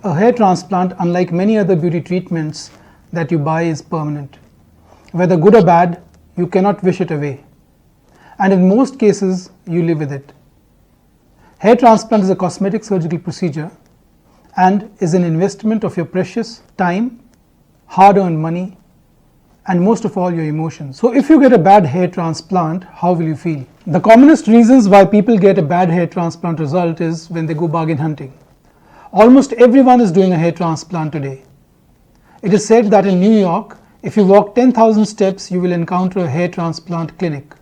A hair transplant, unlike many other beauty treatments that you buy, is permanent. Whether good or bad, you cannot wish it away. And in most cases, you live with it. Hair transplant is a cosmetic surgical procedure and is an investment of your precious time, hard-earned money, and most of all your emotions. So if you get a bad hair transplant, how will you feel? The commonest reasons why people get a bad hair transplant result is when they go bargain hunting. Almost everyone is doing a hair transplant today. It is said that in New York, if you walk 10,000 steps, you will encounter a hair transplant clinic.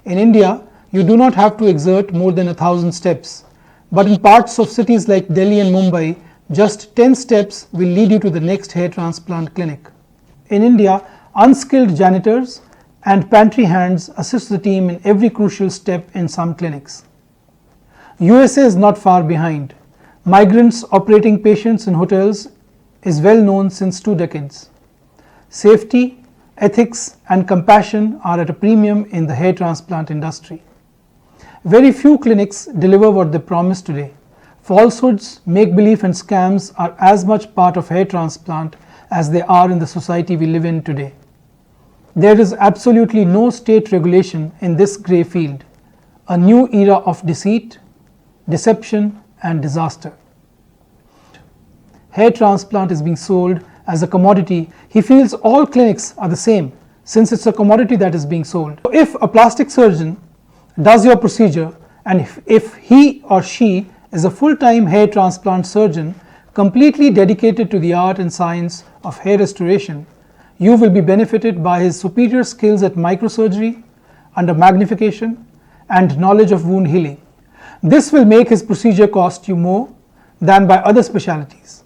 In India, you do not have to exert more than 1,000 steps. But in parts of cities like Delhi and Mumbai, just 10 steps will lead you to the next hair transplant clinic. In India, unskilled janitors and pantry hands assist the team in every crucial step in some clinics. USA is not far behind. Migrants operating patients in hotels is well known since 2 decades. Safety, ethics, and compassion are at a premium in the hair transplant industry. Very few clinics deliver what they promise today. Falsehoods, make-believe, and scams are as much part of hair transplant as they are in the society we live in today. There is absolutely no state regulation in this grey field, a new era of deceit, deception, and disaster. Hair transplant is being sold as a commodity. He feels all clinics are the same since it's a commodity that is being sold. So if a plastic surgeon does your procedure and if he or she is a full-time hair transplant surgeon completely dedicated to the art and science of hair restoration, you will be benefited by his superior skills at microsurgery, under magnification, and knowledge of wound healing. This will make his procedure cost you more than by other specialties.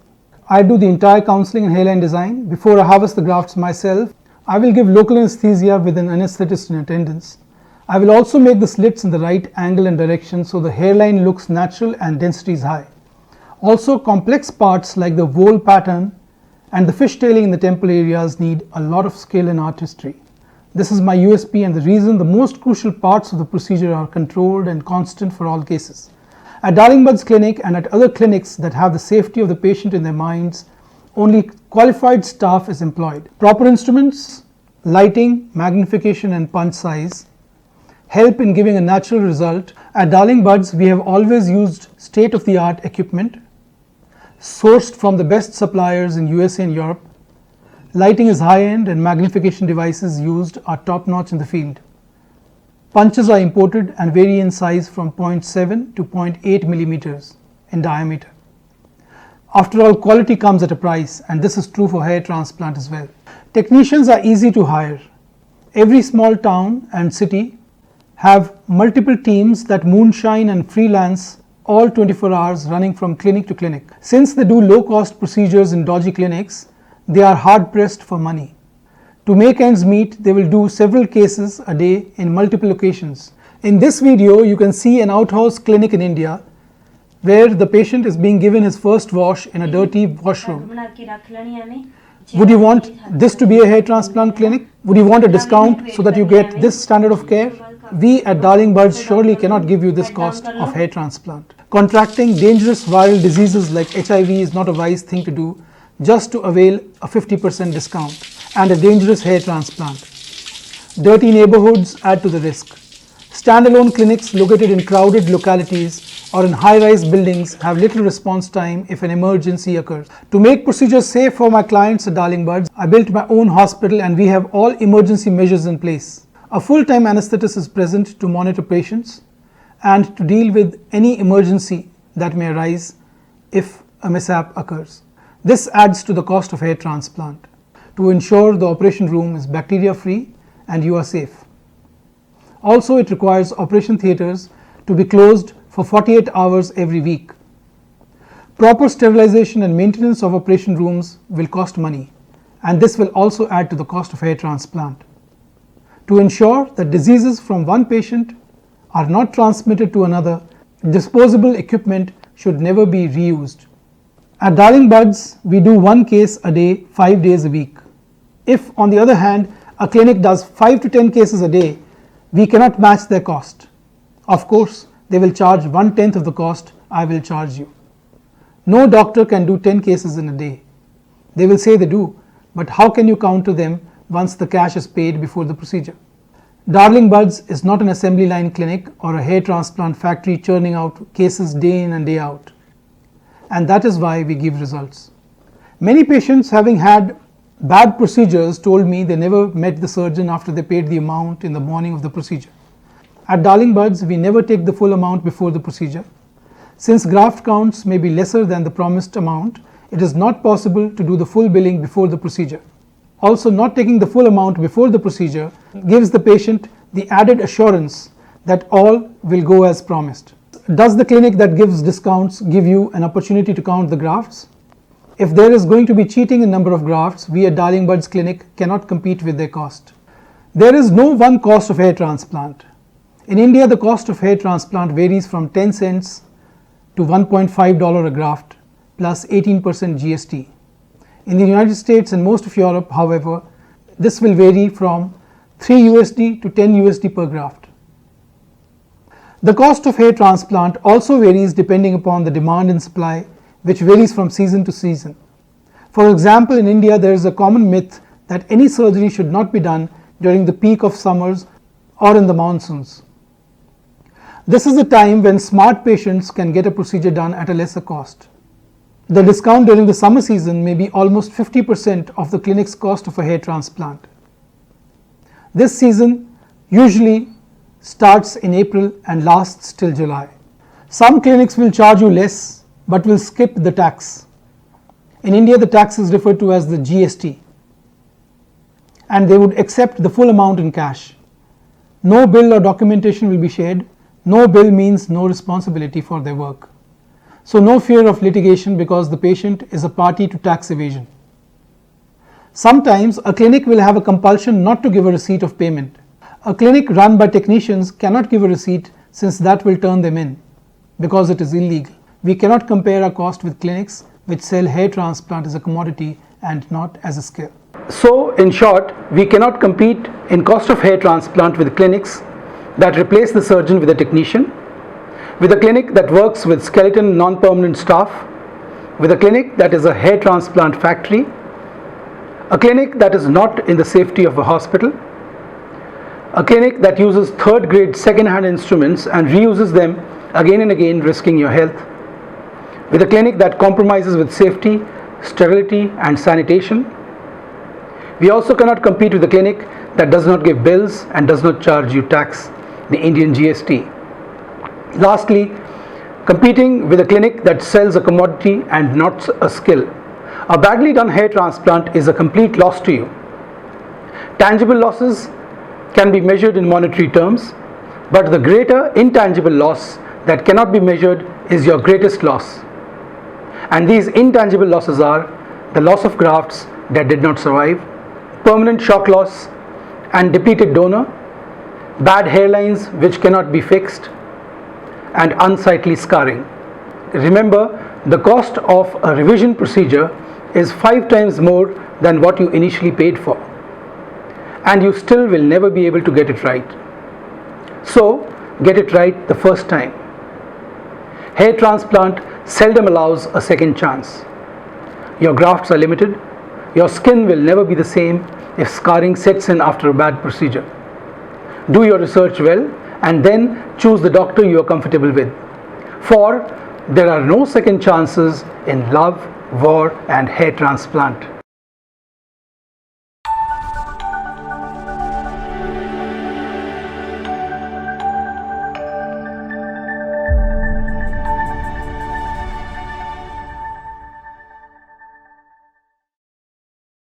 I do the entire counseling and hairline design. Before I harvest the grafts myself, I will give local anesthesia with an anesthetist in attendance. I will also make the slits in the right angle and direction so the hairline looks natural and density is high. Also, complex parts like the vole pattern and the fishtailing in the temple areas need a lot of skill and artistry. This is my USP and the reason the most crucial parts of the procedure are controlled and constant for all cases. At Darling Bud's clinic and at other clinics that have the safety of the patient in their minds, only qualified staff is employed. Proper instruments, lighting, magnification, and punch size help in giving a natural result. At Darling Bud's, we have always used state-of-the-art equipment sourced from the best suppliers in USA and Europe. Lighting is high-end and magnification devices used are top-notch in the field. Punches are imported and vary in size from 0.7 to 0.8 millimeters in diameter. After all, quality comes at a price, and this is true for hair transplant as well. Technicians are easy to hire. Every small town and city have multiple teams that moonshine and freelance all 24 hours running from clinic to clinic. Since they do low-cost procedures in dodgy clinics, they are hard-pressed for money. To make ends meet, they will do several cases a day in multiple locations. In this video, you can see an outhouse clinic in India where the patient is being given his first wash in a dirty washroom. Would you want this to be a hair transplant clinic? Would you want a discount so that you get this standard of care? We at Darling Bud's surely cannot give you this cost of hair transplant. Contracting dangerous viral diseases like HIV is not a wise thing to do just to avail a 50% discount and a dangerous hair transplant. Dirty neighborhoods add to the risk. Standalone clinics located in crowded localities or in high-rise buildings have little response time if an emergency occurs. To make procedures safe for my clients at Darling Bud's, I built my own hospital and we have all emergency measures in place. A full-time anesthetist is present to monitor patients and to deal with any emergency that may arise if a mishap occurs. This adds to the cost of hair transplant to ensure the operation room is bacteria-free and you are safe. Also, it requires operation theatres to be closed for 48 hours every week. Proper sterilization and maintenance of operation rooms will cost money, and this will also add to the cost of hair transplant. To ensure that diseases from one patient are not transmitted to another, disposable equipment should never be reused. At Darling Bud's, we do one case a day, 5 days a week. If, on the other hand, a clinic does 5 to 10 cases a day, we cannot match their cost. Of course, they will charge 1/10 of the cost I will charge you. No doctor can do 10 cases in a day. They will say they do, but how can you counter them once the cash is paid before the procedure? Darling Buds is not an assembly line clinic or a hair transplant factory churning out cases day in and day out. And that is why we give results. Many patients having had bad procedures told me they never met the surgeon after they paid the amount in the morning of the procedure. At Darling Buds, we never take the full amount before the procedure. Since graft counts may be lesser than the promised amount, it is not possible to do the full billing before the procedure. Also, not taking the full amount before the procedure gives the patient the added assurance that all will go as promised. Does the clinic that gives discounts give you an opportunity to count the grafts? If there is going to be cheating in number of grafts, we at Darling Buds Clinic cannot compete with their cost. There is no one cost of hair transplant. In India, the cost of hair transplant varies from 10 cents to $1.5 a graft plus 18% GST. In the United States and most of Europe, however, this will vary from 3 USD to 10 USD per graft. The cost of hair transplant also varies depending upon the demand and supply, which varies from season to season. For example, in India, there is a common myth that any surgery should not be done during the peak of summers or in the monsoons. This is the time when smart patients can get a procedure done at a lesser cost. The discount during the summer season may be almost 50% of the clinic's cost of a hair transplant. This season usually starts in April and lasts till July. Some clinics will charge you less but will skip the tax. In India, the tax is referred to as the GST, and they would accept the full amount in cash. No bill or documentation will be shared. No bill means no responsibility for their work. So no fear of litigation because the patient is a party to tax evasion. Sometimes a clinic will have a compulsion not to give a receipt of payment. A clinic run by technicians cannot give a receipt since that will turn them in because it is illegal. We cannot compare our cost with clinics which sell hair transplant as a commodity and not as a skill. So in short, we cannot compete in cost of hair transplant with clinics that replace the surgeon with a technician, with a clinic that works with skeleton non-permanent staff, with a clinic that is a hair transplant factory, a clinic that is not in the safety of a hospital, a clinic that uses third-grade second-hand instruments and reuses them again and again, risking your health, with a clinic that compromises with safety, sterility and sanitation. We also cannot compete with a clinic that does not give bills and does not charge you tax, the Indian GST. Lastly, competing with a clinic that sells a commodity and not a skill. A badly done hair transplant is a complete loss to you. Tangible losses can be measured in monetary terms, but the greater intangible loss that cannot be measured is your greatest loss. And these intangible losses are the loss of grafts that did not survive, permanent shock loss and depleted donor, bad hairlines which cannot be fixed, and unsightly scarring. Remember, the cost of a revision procedure is 5 times more than what you initially paid for, and you still will never be able to get it right. So, get it right the first time. Hair transplant seldom allows a second chance. Your grafts are limited. Your skin will never be the same if scarring sets in after a bad procedure. Do your research well and then choose the doctor you are comfortable with. For there are no second chances in love, war and hair transplant.